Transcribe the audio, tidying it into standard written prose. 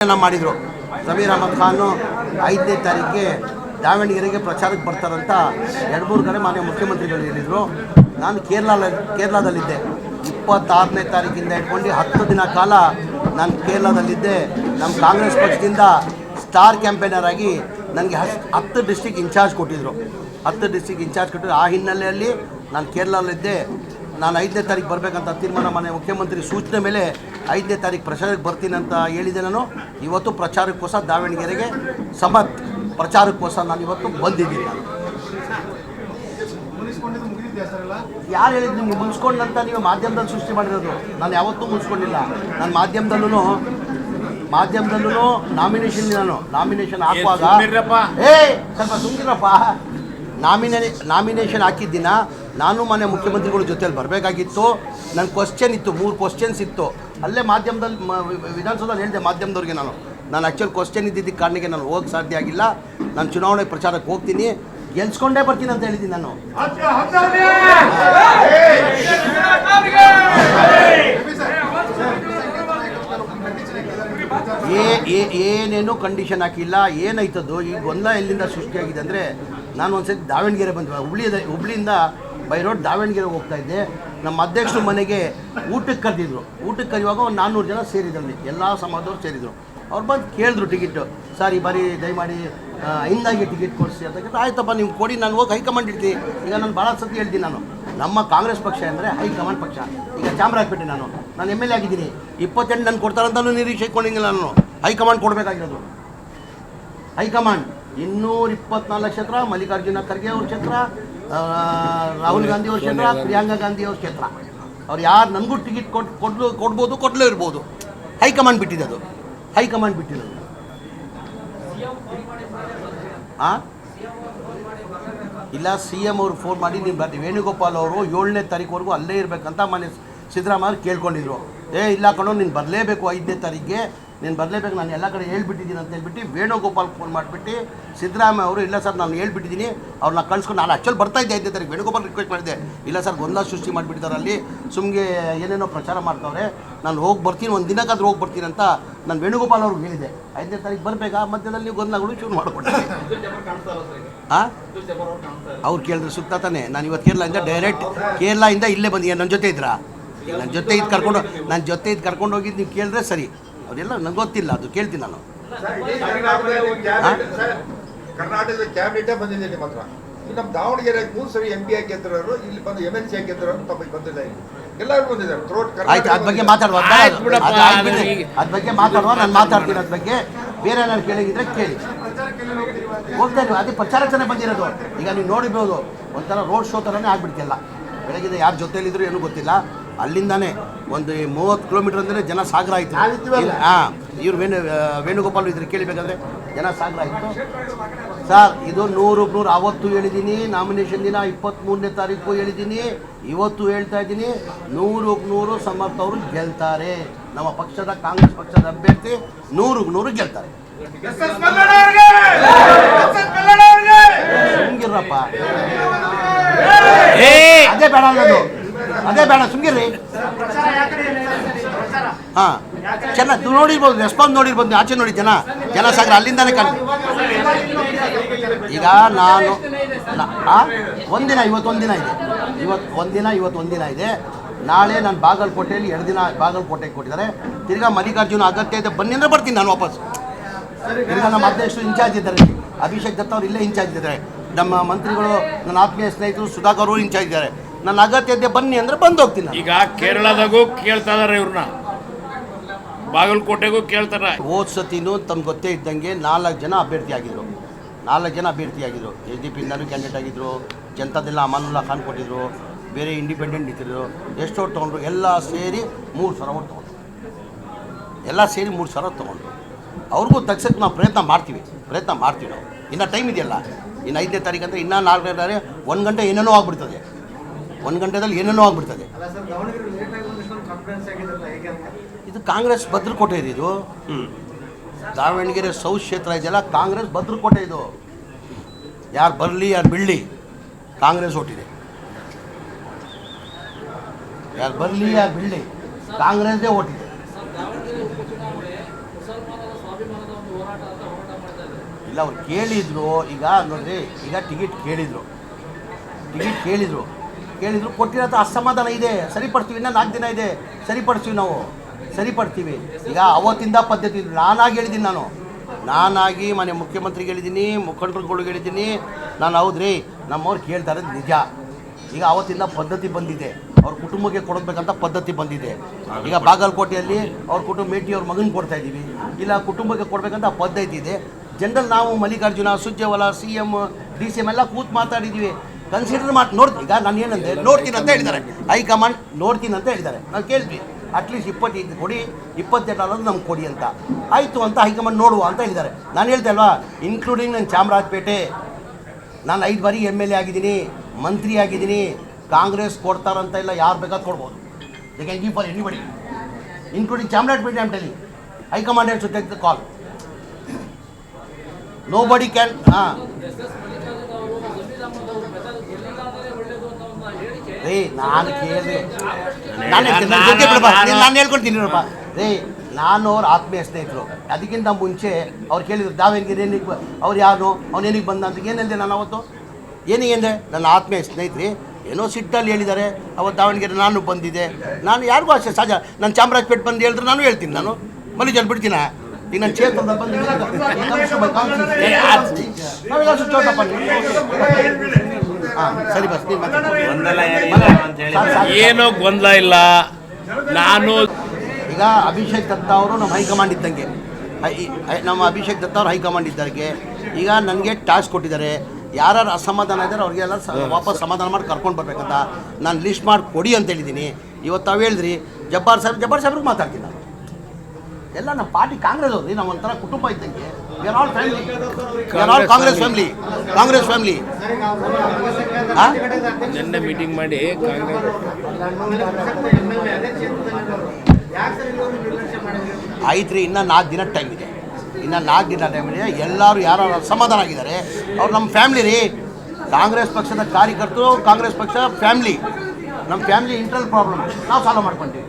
ಮಾಡಿದರು. ಸಮೀರ್ ಅಹಮದ್ ಖಾನು 5ನೇ ತಾರೀಕಿಗೆ ದಾವಣಗೆರೆಗೆ ಪ್ರಚಾರಕ್ಕೆ ಬರ್ತಾರಂತ 2-3 ಕಡೆ ಮಾನ್ಯ ಮುಖ್ಯಮಂತ್ರಿಗಳು ಹೇಳಿದರು. ನಾನು ಕೇರಳದಲ್ಲಿದ್ದೆ. 26ನೇ ತಾರೀಕಿಂದ ಇಟ್ಕೊಂಡು 10 ದಿನ ಕಾಲ ನಾನು ಕೇರಳದಲ್ಲಿದ್ದೆ. ನಮ್ಮ ಕಾಂಗ್ರೆಸ್ ಪಕ್ಷದಿಂದ ಸ್ಟಾರ್ ಕ್ಯಾಂಪೇನರ್ ಆಗಿ ನನಗೆ 10 ಡಿಸ್ಟ್ರಿಕ್ಟ್ ಇನ್ಚಾರ್ಜ್ ಕೊಟ್ಟಿದ್ದರು. 10 ಡಿಸ್ಟ್ರಿಕ್ಟ್ ಇನ್ಚಾರ್ಜ್ ಕೊಟ್ಟಿದ್ರು. ಆ ಹಿನ್ನೆಲೆಯಲ್ಲಿ ನಾನು ಕೇರಳದಲ್ಲಿದ್ದೆ. ನಾನು 5ನೇ ತಾರೀಕು ಬರಬೇಕಂತ ತೀರ್ಮಾನ ಮಾನ್ಯ ಮುಖ್ಯಮಂತ್ರಿ ಸೂಚನೆ ಮೇಲೆ 5ನೇ ತಾರೀಕು ಪ್ರಚಾರಕ್ಕೆ ಬರ್ತೀನಿ ಅಂತ ಹೇಳಿದೆ. ನಾನು ಇವತ್ತು ಪ್ರಚಾರಕ್ಕೋಸ್ಕರ ದಾವಣಗೆರೆಗೆ ಪ್ರಚಾರಕ್ಕೋಸ್ಕರ ನಾನು ಇವತ್ತು ಬಂದಿದ್ದೀನಿ. ಯಾರು ಹೇಳಿದ್ದು ನಿಮ್ಗೆ ಮುಗಿಸ್ಕೊಂಡಂತ? ನೀವು ಮಾಧ್ಯಮದಲ್ಲಿ ಸೃಷ್ಟಿ ಮಾಡಿರೋದು. ನಾನು ಯಾವತ್ತೂ ಮುಗಿಸ್ಕೊಂಡಿಲ್ಲ. ನಾನು ಮಾಧ್ಯಮದಲ್ಲೂ ನಾಮಿನೇಷನ್ ಹಾಕುವಾಗ ಸ್ವಲ್ಪ ಸುಮ್ಗಿರಪ್ಪ. ನಾಮಿನೇಷನ್ ಹಾಕಿದ್ದಿನ ನಾನು ಮಾನ್ಯ ಮುಖ್ಯಮಂತ್ರಿಗಳ ಜೊತೆಯಲ್ಲಿ ಬರಬೇಕಾಗಿತ್ತು. ನನ್ನ ಕ್ವಶ್ಚನ್ ಇತ್ತು, 3 ಕ್ವಶ್ಚನ್ಸ್ ಇತ್ತು. ಅಲ್ಲೇ ಮಾಧ್ಯಮದಲ್ಲಿ ವಿಧಾನಸೌಧದಲ್ಲಿ ಹೇಳಿದೆ ಮಾಧ್ಯಮದವ್ರಿಗೆ. ನಾನು ಆ್ಯಕ್ಚುಲಿ ಕ್ವಶ್ಚನ್ ಇದ್ದಿದ್ದಕ್ಕೆ ಕಾರಣಕ್ಕೆ ನಾನು ಹೋಗಕ್ಕೆ ಸಾಧ್ಯ ಆಗಿಲ್ಲ. ನಾನು ಚುನಾವಣೆ ಪ್ರಚಾರಕ್ಕೆ ಹೋಗ್ತೀನಿ, ಗೆಲ್ಸ್ಕೊಂಡೇ ಬರ್ತೀನಿ ಅಂತ ಹೇಳಿದ್ದೀನಿ. ನಾನು ಏನೇನು ಕಂಡೀಷನ್ ಹಾಕಿಲ್ಲ. ಏನಾಯ್ತದ್ದು ಈ ಗೊಂದಲ ಎಲ್ಲಿಂದ ಸೃಷ್ಟಿಯಾಗಿದೆ ಅಂದರೆ, ನಾನು ಒಂದ್ಸತಿ ದಾವಣಗೆರೆ ಬಂದೆ. ಹುಬ್ಳಿಯಿಂದ ಬೈ ರೋಡ್ ದಾವಣಗೆರೆಗೆ ಹೋಗ್ತಾಯಿದ್ದೆ. ನಮ್ಮ ಅಧ್ಯಕ್ಷರು ಮನೆಗೆ ಊಟಕ್ಕೆ ಕರೆದಿದ್ರು. ಊಟಕ್ಕೆ ಕರೆಯುವಾಗ ಒಂದು 400 ಜನ ಸೇರಿದ್ರಲ್ಲಿ, ಎಲ್ಲ ಸಮಾಜದವ್ರು ಸೇರಿದರು. ಅವ್ರು ಬಂದು ಕೇಳಿದ್ರು ಟಿಕೆಟು. ಸರ್ ಈ ಬಾರಿ ದಯಮಾಡಿ ಹಿಂದಾಗಿ ಟಿಕೆಟ್ ಕೊಡಿಸಿ ಅಂತ. ಆಯ್ತಪ್ಪ ನೀವು ಕೊಡಿ, ನಾನು ಹೋಗಿ ಹೈಕಮಾಂಡ್ ಇಡ್ತೀನಿ. ಈಗ ನಾನು ಭಾಳ ಸತಿ ಹೇಳ್ತೀನಿ, ನಮ್ಮ ಕಾಂಗ್ರೆಸ್ ಪಕ್ಷ ಅಂದರೆ ಹೈಕಮಾಂಡ್ ಪಕ್ಷ. ಈಗ ಚಾಮರಾಜಪೇಟೆ ನಾನು MLA ಆಗಿದ್ದೀನಿ. 28 ನಾನು ಕೊಡ್ತಾರಂತಲೂ ನಿರೀಕ್ಷೆ ಇಟ್ಕೊಂಡಿಲ್ಲ. ನಾನು ಹೈಕಮಾಂಡ್ ಕೊಡಬೇಕಾಗಿರೋದು. ಹೈಕಮಾಂಡ್ 224 ಕ್ಷೇತ್ರ, ಮಲ್ಲಿಕಾರ್ಜುನ ಖರ್ಗೆ ಅವ್ರ ಕ್ಷೇತ್ರ, ರಾಹುಲ್ ಗಾಂಧಿ ಅವ್ರ ಕ್ಷೇತ್ರ, ಪ್ರಿಯಾಂಕಾ ಗಾಂಧಿ ಅವ್ರ ಕ್ಷೇತ್ರ. ಅವ್ರು ಯಾರು ನನಗೂ ಟಿಕೆಟ್ ಕೊಡ್ಬೋದು, ಕೊಡಲೇ ಇರ್ಬೋದು. ಹೈಕಮಾಂಡ್ ಬಿಟ್ಟಿದ್ದು. ಇಲ್ಲ, CM ಅವರು ಫೋನ್ ಮಾಡಿ ನೀವು ಬರ್ರಿ, ವೇಣುಗೋಪಾಲ್ ಅವರು 7ನೇ ತಾರೀಕುವರೆಗೂ ಅಲ್ಲೇ ಇರಬೇಕಂತ ಮನೆ ಸಿದ್ದರಾಮಯ್ಯ ಕೇಳ್ಕೊಂಡಿದ್ರು. ಇಲ್ಲ ಕಣೋ, ನೀನು ಬರಲೇಬೇಕು, 5ನೇ ತಾರೀಕಿಗೆ ನೀನು ಬರಲೇಬೇಕು, ನಾನು ಎಲ್ಲ ಕಡೆ ಹೇಳ್ಬಿಟ್ಟಿದ್ದೀನಿ ಅಂತ ಹೇಳ್ಬಿಟ್ಟು ವೇಣುಗೋಪಾಲ್ ಫೋನ್ ಮಾಡಿಬಿಟ್ಟು ಸಿದ್ದರಾಮಯ್ಯ ಅವರು ಇಲ್ಲ ಸರ್ ನಾನು ಹೇಳ್ಬಿಟ್ಟಿದ್ದೀನಿ, ಅವ್ರನ್ನ ಕಳ್ಸ್ಕೊಂಡು. ನಾನು ಆ್ಯಕ್ಚುಲಿ ಬರ್ತಾಯಿದ್ದೆ 5ನೇ ತಾರೀಕು. ವೇಣುಗೋಪಾಲ್ ರಿಕ್ವೆಸ್ಟ್ ಮಾಡಿದ್ದೆ, ಇಲ್ಲ ಸರ್ ಗೊಂದಲ ಸೃಷ್ಟಿ ಮಾಡಿಬಿಟ್ಟಿದ್ದಾರೆ, ಅಲ್ಲಿ ಸುಮ್ಮನೆ ಏನೇನೋ ಪ್ರಚಾರ ಮಾಡ್ತಾವ್ರೆ, ನಾನು ಹೋಗಿ ಬರ್ತೀನಿ, ಒಂದು ದಿನಕ್ಕಾದ್ರೂ ಹೋಗಿ ಬರ್ತೀನಿ ಅಂತ ನಾನು ವೇಣುಗೋಪಾಲ್ ಅವ್ರಿಗೆ ಹೇಳಿದೆ. 5ನೇ ತಾರೀಕು ಬರಬೇಕಾ? ಮಧ್ಯದಲ್ಲಿ ನೀವು ಗೊಂದಲಗಳು ಶುರು ಮಾಡಿಕೊಡ್ತೀನಿ. ಅವ್ರು ಕೇಳಿದ್ರೆ ಸುತ್ತ ತಾನೆ. ನಾನು ಇವತ್ತು ಡೈರೆಕ್ಟ್ ಕೇರಳದಿಂದ ಇಲ್ಲೇ ಬಂದಿ. ನನ್ನ ಜೊತೆ ಇದ್ರಾ? ನನ್ನ ಜೊತೆ ಇದು ಕರ್ಕೊಂಡು ಹೋಗಿದ್ದು ನೀವು ಕೇಳಿದ್ರೆ ಸರಿ. ಅವರೆಲ್ಲ ನಂಗೆ ಗೊತ್ತಿಲ್ಲ, ಅದು ಕೇಳ್ತೀನಿ ನಾನು. ಕರ್ನಾಟಕದ ಕ್ಯಾಬಿನೆಟೇ ಬಂದಿದೆ ನಿಮ್ಮ ಹತ್ರ. ನಮ್ಮ ದಾವಣಗೆರೆ 3 ಸರಿ MP ಗೆದ್ದಿರೋರು, ಇಲ್ಲಿ ಬಂದು MLC ಗೆದ್ದಿರೋರು ತಮಗೆ ಬಂದಿಲ್ಲ. ಎಲ್ಲರೂ ಬಂದಿದ್ದಾರೆ. ಆಯ್ತು, ಅದ್ರ ಬಗ್ಗೆ ಮಾತಾಡುವ, ನಾನು ಮಾತಾಡ್ತೀನಿ. ಅದ್ರ ಬಗ್ಗೆ ಬೇರೆ ಏನಾದ್ರು ಕೇಳಿದ್ರೆ ಕೇಳಿ. ಹೋಗ್ತಾ ಇದ್ದೀವಿ, ಅದೇ ಪ್ರಚಾರಕ್ಕೆ ಬಂದಿರೋದು. ಈಗ ನೀವು ನೋಡಿರ್ಬೋದು, ಒಂಥರ ರೋಡ್ ಶೋ ಥರನೇ ಆಗ್ಬಿಡ್ತಿಲ್ಲ. ಬೆಳಗ್ಗೆ ಯಾರ ಜೊತೆಯಲ್ಲಿದ್ರು ಏನೂ ಗೊತ್ತಿಲ್ಲ. ಅಲ್ಲಿಂದಾನೆ ಒಂದು 30 ಕಿಲೋಮೀಟರ್ ಅಂದರೆ ಜನ ಸಾಗರ ಆಯಿತು. ಇವ್ರು ವೇಣುಗೋಪಾಲ್ ಇದ್ರೆ ಕೇಳಬೇಕಾದ್ರೆ ಜನ ಸಾಗರ ಆಯಿತು. ಸರ್ ಇದು 100 ಅವತ್ತು ಹೇಳಿದ್ದೀನಿ, ನಾಮಿನೇಷನ್ ದಿನ 23ನೇ ತಾರೀಕು ಹೇಳಿದ್ದೀನಿ, ಇವತ್ತು ಹೇಳ್ತಾ ಇದ್ದೀನಿ, 100 ಸಮರ್ಥ ಅವರು ಗೆಲ್ತಾರೆ. ನಮ್ಮ ಪಕ್ಷದ ಕಾಂಗ್ರೆಸ್ ಪಕ್ಷದ ಅಭ್ಯರ್ಥಿ 100 ಗೆಲ್ತಾರೆ. ಸುಮ್ಗಿರಪ್ಪ, ಅದೇ ಬೇಡ ಸುಮ್ಗಿರ್ರಿ. ಚೆನ್ನಾಗಿ ನೋಡಿರ್ಬೋದು, ರೆಸ್ಪಾನ್ಸ್ ನೋಡಿರ್ಬೋದು. ಆಚೆ ನೋಡಿ ಜನ ಸಾಗರ ಅಲ್ಲಿಂದಾನೆ ಕಾಣ. ಈಗ ನಾನು ಇವತ್ತೊಂದಿನ ಇದೆ. ನಾಳೆ ನಾನು ಬಾಗಲಕೋಟೆಯಲ್ಲಿ 2 ದಿನ ಬಾಗಲಕೋಟೆಗೆ ಕೊಟ್ಟಿದ್ದಾರೆ. ತಿರ್ಗಾ ಮಲ್ಲಿಕಾರ್ಜುನ ಅಗತ್ಯ ಇದೆ ಬನ್ನಿ ಅಂದರೆ ಬರ್ತೀನಿ ನಾನು ವಾಪಸ್. ತಿರ್ಗಾ ನಮ್ಮ ಅಧ್ಯಕ್ಷರು ಇನ್ಚಾರ್ಜ್ ಇದ್ದಾರೆ, ಅಭಿಷೇಕ್ ದತ್ತ ಅವರು ಇಲ್ಲೇ ಇನ್ಚಾರ್ಜ್ ಇದ್ದಾರೆ. ನಮ್ಮ ಮಂತ್ರಿಗಳು, ನನ್ನ ಆತ್ಮೀಯ ಸ್ನೇಹಿತರು ಸುಧಾಕರ್ ಅವರು ಇನ್ಚಾರ್ಜ್ ಇದ್ದಾರೆ. ನನ್ನ ಅಗತ್ಯ ಇದೆ ಬನ್ನಿ ಅಂದರೆ ಬಂದು ಹೋಗ್ತೀನಿ. ಈಗ ಕೇರಳದಾಗೂ ಕೇಳ್ತಾ ಇದಾರೆ, ಇವ್ರನ್ನ ಬಾಗಲಕೋಟೆಗೂ ಕೇಳ್ತಾರೆ. ಹೋದ್ ಸತಿನೂ ತಮ್ಗೆ ಗೊತ್ತೇ ಇದ್ದಂಗೆ 4 ಜನ ಅಭ್ಯರ್ಥಿ ಆಗಿದ್ರು. SDP ಕ್ಯಾಂಡಿಡೇಟ್ ಆಗಿದ್ರು. ಜನತಾದೆಲ್ಲ ಅಮಾನುಲ್ಲಾ ಖಾನ್ ಕೊಟ್ಟಿದ್ರು. ಬೇರೆ ಇಂಡಿಪೆಂಡೆಂಟ್ ನಿಂತಿದ್ರು. ಎಷ್ಟು ಓಟ್ ತೊಗೊಂಡ್ರು? ಎಲ್ಲ ಸೇರಿ 3,000 ಓಟ್ ತೊಗೊಂಡ್ರು. ಅವ್ರಿಗೂ ತಗ್ಸಕ್ಕೆ ನಾವು ಪ್ರಯತ್ನ ಮಾಡ್ತೀವಿ ನಾವು. ಇನ್ನು ಟೈಮ್ ಇದೆಯಲ್ಲ, ಇನ್ನು 5ನೇ ತಾರೀಕು ಅಂದರೆ ಇನ್ನೂ 4 1 ಗಂಟೆ ಏನೇನೋ ಆಗ್ಬಿಡ್ತದೆ. 1 ಗಂಟೆದಲ್ಲಿ ಏನೇನೋ ಆಗ್ಬಿಡ್ತದೆ. ಇದು ಕಾಂಗ್ರೆಸ್ ಭದ್ರಕೋಟೆ ಇದೆ. ಇದು ದಾವಣಗೆರೆ ಸೌತ್ ಕ್ಷೇತ್ರ ಇದೆಯಲ್ಲ, ಕಾಂಗ್ರೆಸ್ ಭದ್ರಕೋಟೆ ಇದು. ಯಾರು ಬರಲಿ ಯಾರು ಬಿಡಲಿ ಕಾಂಗ್ರೆಸ್ ಓಟಿದೆ. ಯಾರು ಬರಲಿ ಯಾರು ಬಿಡಲಿ ಕಾಂಗ್ರೆಸ್ದೇ ಓಟಿದೆ. ಇಲ್ಲ ಅವ್ರು ಕೇಳಿದ್ರು. ಈಗ ನೋಡ್ರಿ, ಈಗ ಟಿಕೆಟ್ ಕೇಳಿದ್ರು ಕೊಟ್ಟಿರೋಂಥ ಅಸಮಾಧಾನ ಇದೆ, ಸರಿಪಡ್ತೀವಿ. ಇನ್ನೂ 4 ದಿನ ಇದೆ, ಸರಿಪಡಿಸ್ತೀವಿ, ನಾವು ಸರಿಪಡ್ತೀವಿ. ಈಗ ಅವತ್ತಿಂದ ಪದ್ಧತಿ ನಾನಾಗಿ ಹೇಳಿದ್ದೀನಿ, ನಾನಾಗಿ ಮನೆ ಮುಖ್ಯಮಂತ್ರಿಗೆ ಹೇಳಿದ್ದೀನಿ, ಮುಖಂಡರುಗಳಿಗೆ ಹೇಳಿದ್ದೀನಿ. ನಾನು ಹೌದ್ರಿ ನಮ್ಮವ್ರು ಕೇಳ್ತಾ ಇರೋದು ನಿಜ. ಈಗ ಅವತ್ತಿಂದ ಪದ್ಧತಿ ಬಂದಿದೆ, ಅವ್ರ ಕುಟುಂಬಕ್ಕೆ ಕೊಡಬೇಕಂತ ಪದ್ಧತಿ ಬಂದಿದೆ. ಈಗ ಬಾಗಲಕೋಟೆಯಲ್ಲಿ ಅವ್ರ ಕುಟುಂಬ ಮೇಟಿ ಅವ್ರ ಮಗನ ಕೊಡ್ತಾ ಇದ್ದೀವಿ, ಇಲ್ಲ ಕುಟುಂಬಕ್ಕೆ ಕೊಡಬೇಕಂತ ಪದ್ಧತಿ ಇದೆ. ಜನರಲ್ ನಾವು ಮಲ್ಲಿಕಾರ್ಜುನ, ಸುರ್ಜೇವಾಲಾ, CM, DCM ಎಲ್ಲ ಕೂತು ಮಾತಾಡಿದ್ದೀವಿ, ಕನ್ಸಿಡರ್ ಮಾಡಿ ನೋಡ್ತೀನಿ. ಈಗ ನಾನು ಏನಂದೆ, ನೋಡ್ತೀನಿ ಅಂತ ಹೇಳಿದ್ದಾರೆ ಹೈಕಮಾಂಡ್, ನೋಡ್ತೀನಿ ಅಂತ ಹೇಳಿದ್ದಾರೆ. ನಾವು ಕೇಳಿದ್ವಿ ಅಟ್ಲೀಸ್ಟ್ 25 ಕೊಡಿ, 22 ಅನ್ನೋದು ನಮ್ಗೆ ಕೊಡಿ ಅಂತ. ಆಯಿತು ಅಂತ ಹೈಕಮಾಂಡ್ ನೋಡುವ ಅಂತ ಹೇಳಿದ್ದಾರೆ. ನಾನು ಹೇಳ್ತೆ ಅಲ್ವಾ, ಇನ್ಕ್ಲೂಡಿಂಗ್ ನನ್ನ ಚಾಮರಾಜಪೇಟೆ, ನಾನು 5 ಬಾರಿ MLA ಆಗಿದ್ದೀನಿ, ಮಂತ್ರಿ ಆಗಿದ್ದೀನಿ. ಕಾಂಗ್ರೆಸ್ ಕೊಡ್ತಾರಂತ ಇಲ್ಲ, ಯಾರು ಬೇಕಾದ್ರೂ ಕೊಡ್ಬೋದು. They can give for anybody, including Chamarajpet. I'm telling high command has to take the call. Nobody can. ಹಾಂ ರೀ, ನಾನು ಕೇಳಿದೆ, ನಾನು ಹೇಳ್ಕೊಳ್ತೀನಿ ನೋಡಪ್ಪ ರೀ. ನಾನು ಅವ್ರ ಆತ್ಮೀಯ ಸ್ನೇಹಿತರು. ಅದಕ್ಕಿಂತ ಮುಂಚೆ ಅವ್ರು ಕೇಳಿದ್ರು ದಾವಣಗೆರೆ ಏನಿಗೆ ಅವ್ರು ಯಾರು, ಅವನೇನಿಗೆ ಬಂದ ಅಂತ. ಏನಂದೆ ನಾನು ಅವತ್ತು, ಏನಿಗೆ ನನ್ನ ಆತ್ಮೀಯ ಸ್ನೇಹಿತರು ಏನೋ ಸಿಟ್ಟಲ್ಲಿ ಹೇಳಿದ್ದಾರೆ. ಅವತ್ತು ದಾವಣಗೆರೆ ನಾನು ಬಂದಿದ್ದೆ, ನಾನು ಯಾರಿಗೂ ಅಷ್ಟೇ ಸಹಜ. ನಾನು ಚಾಮರಾಜಪೇಟೆ ಬಂದು ಹೇಳಿದ್ರೆ ನಾನು ಹೇಳ್ತೀನಿ, ನಾನು ಮಲ್ಲಿಜಲ್ ಬಿಡ್ತೀನ. ಈಗ ನಾನು ಕ್ಷೇತ್ರದಲ್ಲಿ ಬಂದು ಹಾಂ ಸರಿ ಬಸ್ ಏನೋ ಗೊಂದಲ ಇಲ್ಲ. ನಾನು ಈಗ ಅಭಿಷೇಕ್ ದತ್ತ ಅವರು ನಮ್ಮ ಹೈಕಮಾಂಡ್ ಇದ್ದಂಗೆ, ನಮ್ಮ ಅಭಿಷೇಕ್ ದತ್ತ ಅವರು ಹೈಕಮಾಂಡ್ ಇದ್ದಂಗೆ. ಈಗ ನನಗೆ ಟಾಸ್ಕ್ ಕೊಟ್ಟಿದ್ದಾರೆ, ಯಾರು ಅಸಮಾಧಾನ ಇದ್ದಾರೆ ಅವ್ರಿಗೆಲ್ಲ ವಾಪಸ್ ಸಮಾಧಾನ ಮಾಡಿ ಕರ್ಕೊಂಡು ಬರ್ಬೇಕಂತ ನಾನು ಲಿಸ್ಟ್ ಮಾಡಿ ಕೊಡಿ ಅಂತ ಹೇಳಿದ್ದೀನಿ. ಇವತ್ತು ತಾವು ಹೇಳಿದ್ರಿ ಜಬ್ಬಾರ್ ಸಾಹೇಬ್ರಿಗೆ ಮಾತಾಡ್ತೀನಿ ನಾನು. ಎಲ್ಲ ನಮ್ಮ ಪಾರ್ಟಿ ಕಾಂಗ್ರೆಸ್ ಅವ್ರಿ, ನಾವು ಒಂಥರ ಕುಟುಂಬ ಇದ್ದಂಗೆ. We are all family, we are all Congress family. ನಿನ್ನೆ ಮೀಟಿಂಗ್ ಮಾಡಿ ಆಯ್ತು ರೀ, ಇನ್ನೂ 4 ದಿನ ಟೈಮ್ ಇದೆ. ಎಲ್ಲರೂ ಯಾರು ಅಸಮಾಧಾನ ಆಗಿದ್ದಾರೆ ಅವ್ರು ನಮ್ಮ ಫ್ಯಾಮಿಲಿ ರೀ. ಕಾಂಗ್ರೆಸ್ ಪಕ್ಷದ ಕಾರ್ಯಕರ್ತರು, ಕಾಂಗ್ರೆಸ್ ಪಕ್ಷ ಫ್ಯಾಮಿಲಿ, ನಮ್ಮ ಫ್ಯಾಮಿಲಿ ಇಂಟರ್ನಲ್ ಪ್ರಾಬ್ಲಮ್ ನಾವು ಸಾಲ್ವ್ ಮಾಡ್ಕೊಂತೀವಿ.